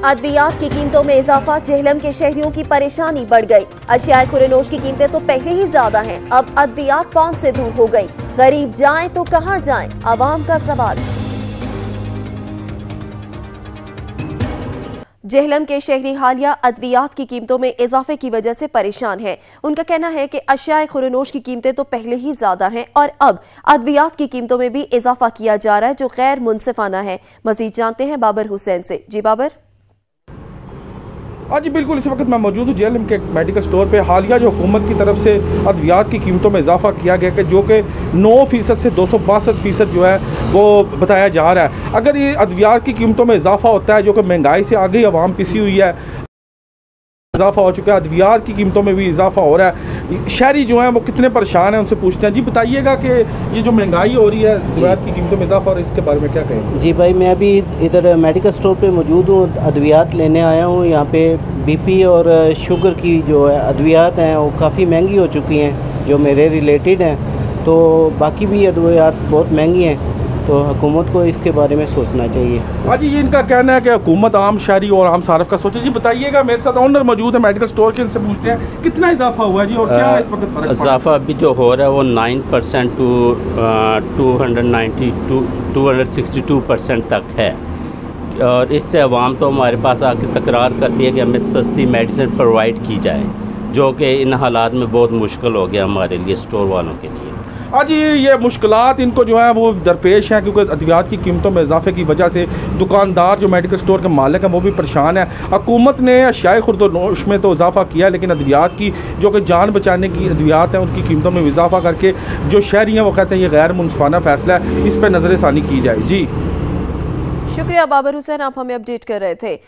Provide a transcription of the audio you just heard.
अद्वियात की कीमतों में इजाफा, जेहलम के शहरियों की परेशानी बढ़ गई। अशियाए खुरनोश की कीमतें तो पहले ही ज्यादा हैं, अब अद्वियात पांव से दूर हो गई। गरीब जाएं तो कहां जाएं, आवाम का सवाल। जेहलम के शहरी हालिया अद्वियात की कीमतों में इजाफे की वजह से परेशान है। उनका कहना है कि अशियाए खुरनोश की कीमतें तो पहले ही ज्यादा हैं और अब अद्वियात की कीमतों में भी इजाफा किया जा रहा है, जो गैर मुनसिफाना है। मजीद जानते हैं बाबर हुसैन से। जी बाबर। हाँ जी बिल्कुल, इस वक्त मैं मौजूद हूँ जेएलएम के मेडिकल स्टोर पे। हालिया जो हुकूमत की तरफ से अद्वियात की कीमतों में इजाफा किया गया कि जो कि 9% से 262% जो है वो बताया जा रहा है। अगर ये अद्वियात की कीमतों में इजाफा होता है, जो कि महंगाई से आगे आवाम पिसी हुई है, इजाफा हो चुका है, अद्वियात की कीमतों में भी इजाफा हो रहा है। शहरी जो हैं वो कितने परेशान हैं, उनसे पूछते हैं। जी बताइएगा कि ये जो महंगाई हो रही है, अद्वियात की कीमतों में इजाफा, और इसके बारे में क्या कहें? जी भाई, मैं अभी इधर मेडिकल स्टोर पे मौजूद हूँ, अद्वियात लेने आया हूँ। यहाँ पे बीपी और शुगर की जो है अद्वियात हैं वो काफ़ी महंगी हो चुकी हैं, जो मेरे रिलेटेड हैं। तो बाकी भी अद्वियात बहुत महंगी हैं, तो हुकूमत को इसके बारे में सोचना चाहिए। हाँ जी, ये इनका कहना है कि हुकूमत आम शहरी और आम सारफ का सोचे। जी बताइएगा, मेरे साथ ऑनर मौजूद है मेडिकल स्टोर के, इनसे पूछते हैं कितना इजाफा हुआ है जी, और क्या इस वक्त फर्क? इजाफा अभी जो हो रहा है वो 9% टू 262% तक है। और इससे अवाम तो हमारे पास आके तकरार करती है कि हमें सस्ती मेडिसिन प्रोवाइड की जाए, जो कि इन हालात में बहुत मुश्किल हो गया हमारे लिए, स्टोर वालों के लिए। हाँ जी, ये मुश्किलात इनको जो है वो दरपेश हैं, क्योंकि अद्वियात की कीमतों में इजाफे की वजह से दुकानदार जो मेडिकल स्टोर के मालिक हैं वो भी परेशान है। हुकूमत ने अशियाए खुरनोश में तो इजाफा किया, लेकिन अद्वियात की जो कि जान बचाने की अद्वियात हैं उनकी कीमतों में इजाफा करके जो शहरी हैं वो कहते हैं ये गैर मुनसिफाना फैसला है, इस पर नजरसानी की जाए। जी शुक्रिया बाबर हुसैन, आप हमें अपडेट कर रहे थे।